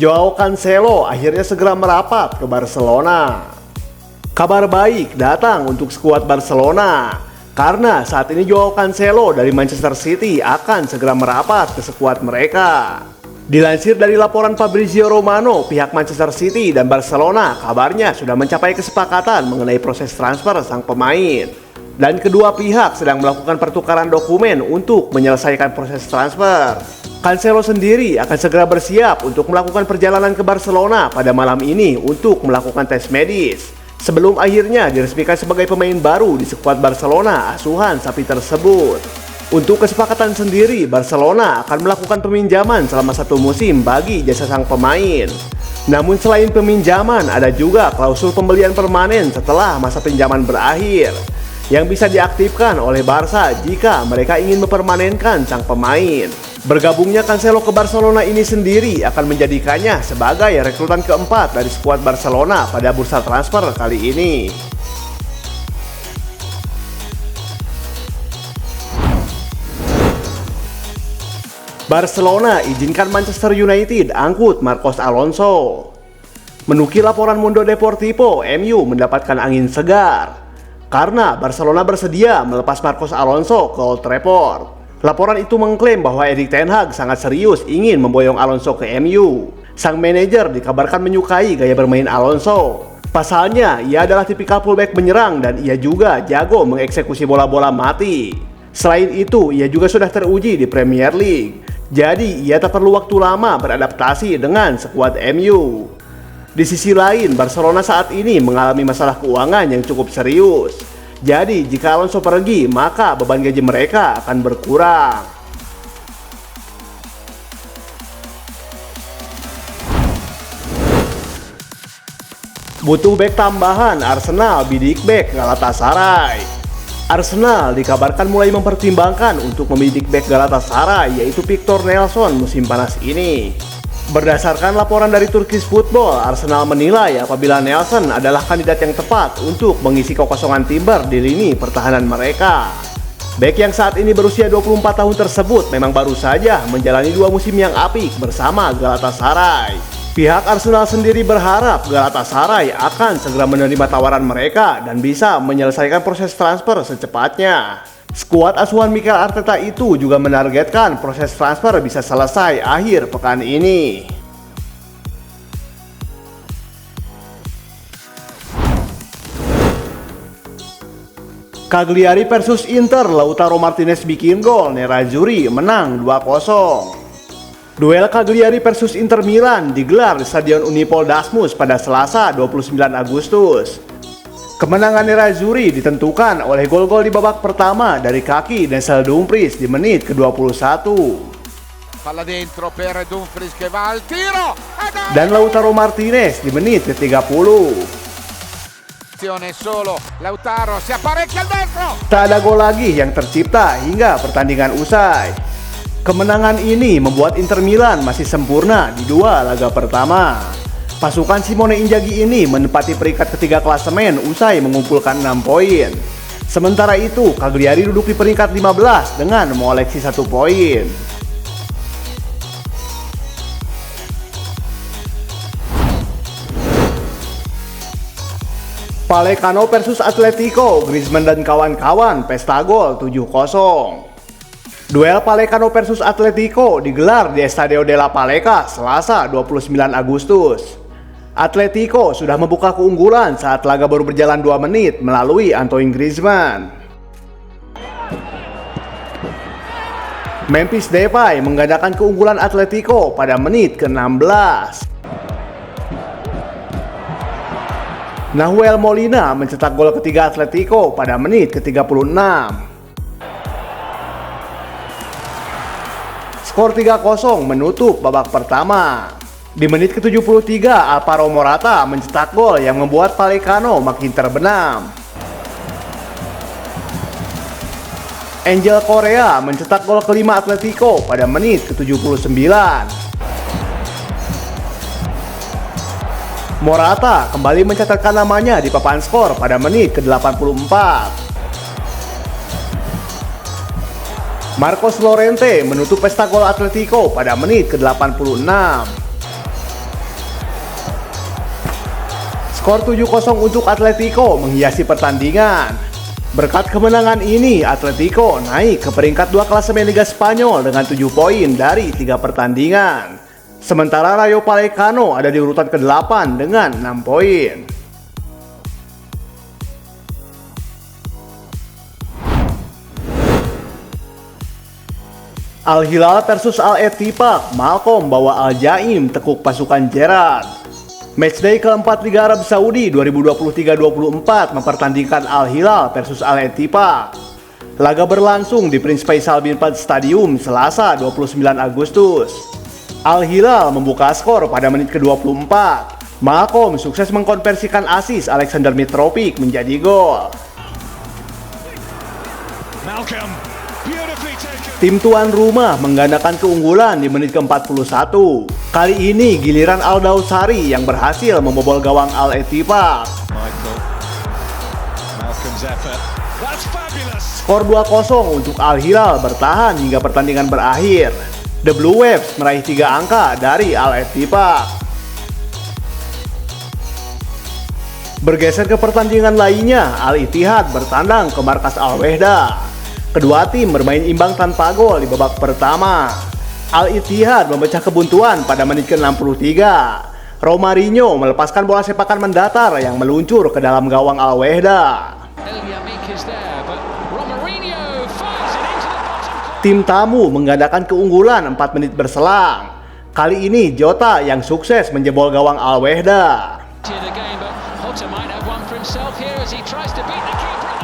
Joao Cancelo akhirnya segera merapat ke Barcelona. Kabar baik datang untuk skuad Barcelona, karena saat ini Joao Cancelo dari Manchester City akan segera merapat ke skuad mereka. Dilansir dari laporan Fabrizio Romano, pihak Manchester City dan Barcelona kabarnya sudah mencapai kesepakatan mengenai proses transfer sang pemain. Dan kedua pihak sedang melakukan pertukaran dokumen untuk menyelesaikan proses transfer. Cancelo sendiri akan segera bersiap untuk melakukan perjalanan ke Barcelona pada malam ini untuk melakukan tes medis, sebelum akhirnya diresmikan sebagai pemain baru di skuad Barcelona asuhan sapi tersebut. Untuk kesepakatan sendiri, Barcelona akan melakukan peminjaman selama 1 musim bagi jasa sang pemain. Namun selain peminjaman, ada juga klausul pembelian permanen setelah masa pinjaman berakhir, yang bisa diaktifkan oleh Barca jika mereka ingin mempermanenkan sang pemain. Bergabungnya Cancelo ke Barcelona ini sendiri akan menjadikannya sebagai rekrutan keempat dari skuad Barcelona pada bursa transfer kali ini. Barcelona izinkan Manchester United angkut Marcos Alonso. Menukil laporan Mundo Deportivo, MU mendapatkan angin segar karena Barcelona bersedia melepas Marcos Alonso ke Old Trafford. Laporan itu mengklaim bahwa Erik ten Hag sangat serius ingin memboyong Alonso ke MU. Sang manajer dikabarkan menyukai gaya bermain Alonso. Pasalnya, ia adalah tipikal fullback menyerang dan ia juga jago mengeksekusi bola-bola mati. Selain itu, ia juga sudah teruji di Premier League. Jadi, ia tak perlu waktu lama beradaptasi dengan skuad MU. Di sisi lain, Barcelona saat ini mengalami masalah keuangan yang cukup serius. Jadi, jika Alonso pergi, maka beban gaji mereka akan berkurang. Butuh bek tambahan, Arsenal bidik bek Galatasaray. Arsenal dikabarkan mulai mempertimbangkan untuk membidik bek Galatasaray, yaitu Victor Nelson musim panas ini. Berdasarkan laporan dari Turkish Football, Arsenal menilai apabila Nelson adalah kandidat yang tepat untuk mengisi kekosongan Timber di lini pertahanan mereka. Bek yang saat ini berusia 24 tahun tersebut memang baru saja menjalani 2 musim yang apik bersama Galatasaray. Pihak Arsenal sendiri berharap Galatasaray akan segera menerima tawaran mereka dan bisa menyelesaikan proses transfer secepatnya. Skuad asuhan Mikel Arteta itu juga menargetkan proses transfer bisa selesai akhir pekan ini. Cagliari versus Inter, Lautaro Martinez bikin gol, Nerazzurri menang 2-0. Duel Cagliari versus Inter Milan digelar di Stadion Unipol Dasmus pada Selasa 29 Agustus. Kemenangan Nerazzurri ditentukan oleh gol-gol di babak pertama dari kaki Denzel Dumfries di menit ke-21. Palla dentro per Dumfries che va al tiro. Dan Lautaro Martinez di menit ke-30. Solo Lautaro si apparecchia al destro. Tak ada gol lagi yang tercipta hingga pertandingan usai. Kemenangan ini membuat Inter Milan masih sempurna di 2 laga pertama. Pasukan Simone Inzaghi ini menempati peringkat ketiga klasemen usai mengumpulkan 6 poin. Sementara itu, Cagliari duduk di peringkat 15 dengan mengoleksi 1 poin. Vallecano versus Atletico, Griezmann dan kawan-kawan pesta gol 7-0. Duel Vallecano versus Atletico digelar di Estadio della Paleka Selasa 29 Agustus. Atletico sudah membuka keunggulan saat laga baru berjalan 2 menit melalui Antoine Griezmann. Memphis Depay menggandakan keunggulan Atletico pada menit ke-16. Nahuel Molina mencetak gol ketiga Atletico pada menit ke-36. Skor 3-0 menutup babak pertama. Di menit ke-73, Alvaro Morata mencetak gol yang membuat Vallecano makin terbenam. Angel Correa mencetak gol kelima Atletico pada menit ke-79. Morata kembali mencatatkan namanya di papan skor pada menit ke-84. Marcos Llorente menutup pesta gol Atletico pada menit ke-86. Skor 7-0 untuk Atletico menghiasi pertandingan. Berkat kemenangan ini, Atletico naik ke peringkat 2 klasemen Liga Spanyol dengan 7 poin dari 3 pertandingan. Sementara Rayo Vallecano ada di urutan ke-8 dengan 6 poin. Al Hilal versus Al Ettifaq, Malcolm bawa Al Jaim tekuk pasukan Gerrard. Matchday keempat Liga Arab Saudi 2023-24 mempertandingkan Al Hilal versus Al Ettifaq. Laga berlangsung di Prince Faisal bin Fahd Stadium Selasa 29 Agustus. Al Hilal membuka skor pada menit ke-24. Malcolm sukses mengkonversikan asis Alexander Mitrovic menjadi gol. Tim tuan rumah menggandakan keunggulan di menit ke-41. Kali ini giliran Al Dawsari yang berhasil membobol gawang Al Ettifaq. Skor 2-0 untuk Al Hilal bertahan hingga pertandingan berakhir. The Blue Waves meraih 3 angka dari Al Ettifaq. Bergeser ke pertandingan lainnya, Al Ittihad bertandang ke markas Al Wehda. Kedua tim bermain imbang tanpa gol di babak pertama. Al Ittihad memecah kebuntuan pada menit ke-63. Romarinho melepaskan bola sepakan mendatar yang meluncur ke dalam gawang Al Wehda. Tim tamu menggandakan keunggulan 4 menit berselang. Kali ini Jota yang sukses menjebol gawang Al Wehda.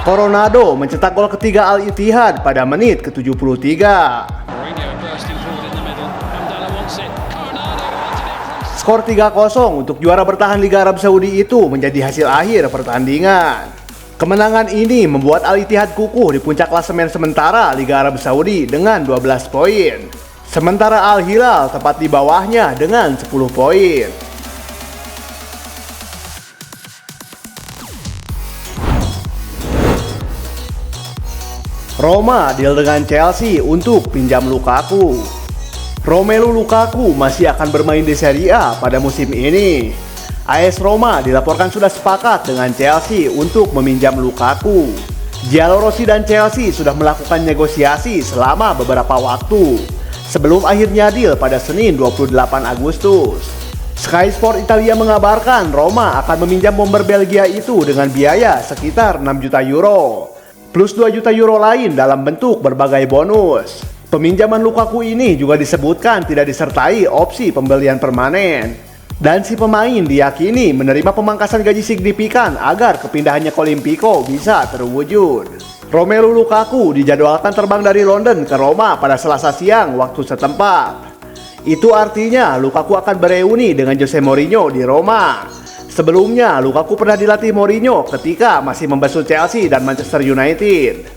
Coronado mencetak gol ketiga Al Ittihad pada menit ke-73. Skor 3-0 untuk juara bertahan Liga Arab Saudi itu menjadi hasil akhir pertandingan. Kemenangan ini membuat Al Ittihad kukuh di puncak klasemen sementara Liga Arab Saudi dengan 12 poin. Sementara Al Hilal tepat di bawahnya dengan 10 poin. Roma deal dengan Chelsea untuk pinjam Lukaku. Romelu Lukaku masih akan bermain di Serie A pada musim ini. AS Roma dilaporkan sudah sepakat dengan Chelsea untuk meminjam Lukaku. Giallorossi dan Chelsea sudah melakukan negosiasi selama beberapa waktu sebelum akhirnya deal pada Senin 28 Agustus. Sky Sport Italia mengabarkan Roma akan meminjam bomber Belgia itu dengan biaya sekitar 6 juta euro. Plus 2 juta euro lain dalam bentuk berbagai bonus. Peminjaman Lukaku ini juga disebutkan tidak disertai opsi pembelian permanen. Dan si pemain diyakini menerima pemangkasan gaji signifikan agar kepindahannya ke Olimpico bisa terwujud. Romelu Lukaku dijadwalkan terbang dari London ke Roma pada Selasa siang waktu setempat. Itu artinya Lukaku akan bereuni dengan Jose Mourinho di Roma. Sebelumnya, Lukaku pernah dilatih Mourinho ketika masih membasuh Chelsea dan Manchester United.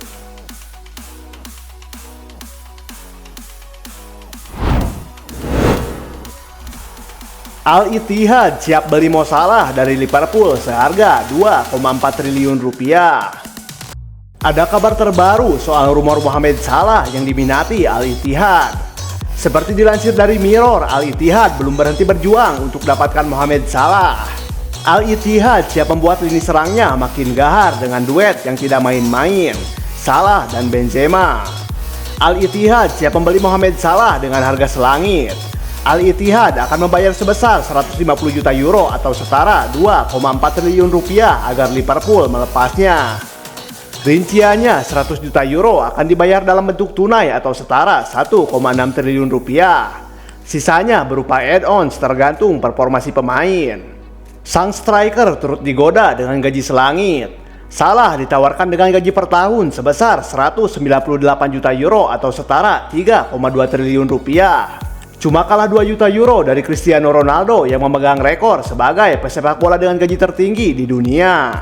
Al Ittihad siap beli Mo Salah dari Liverpool seharga 2,4 triliun rupiah. Ada kabar terbaru soal rumor Mohamed Salah yang diminati Al Ittihad. Seperti dilansir dari Mirror, Al Ittihad belum berhenti berjuang untuk dapatkan Mohamed Salah. Al Ittihad siap membuat lini serangnya makin gahar dengan duet yang tidak main-main, Salah dan Benzema. Al Ittihad siap membeli Mohamed Salah dengan harga selangit. Al Ittihad akan membayar sebesar 150 juta euro atau setara 2,4 triliun rupiah agar Liverpool melepasnya. Rinciannya 100 juta euro akan dibayar dalam bentuk tunai atau setara 1,6 triliun rupiah. Sisanya berupa add-ons tergantung performa si pemain. Sang striker turut digoda dengan gaji selangit. Salah ditawarkan dengan gaji per tahun sebesar 198 juta euro atau setara 3,2 triliun rupiah. Cuma kalah 2 juta euro dari Cristiano Ronaldo yang memegang rekor sebagai pesepak bola dengan gaji tertinggi di dunia.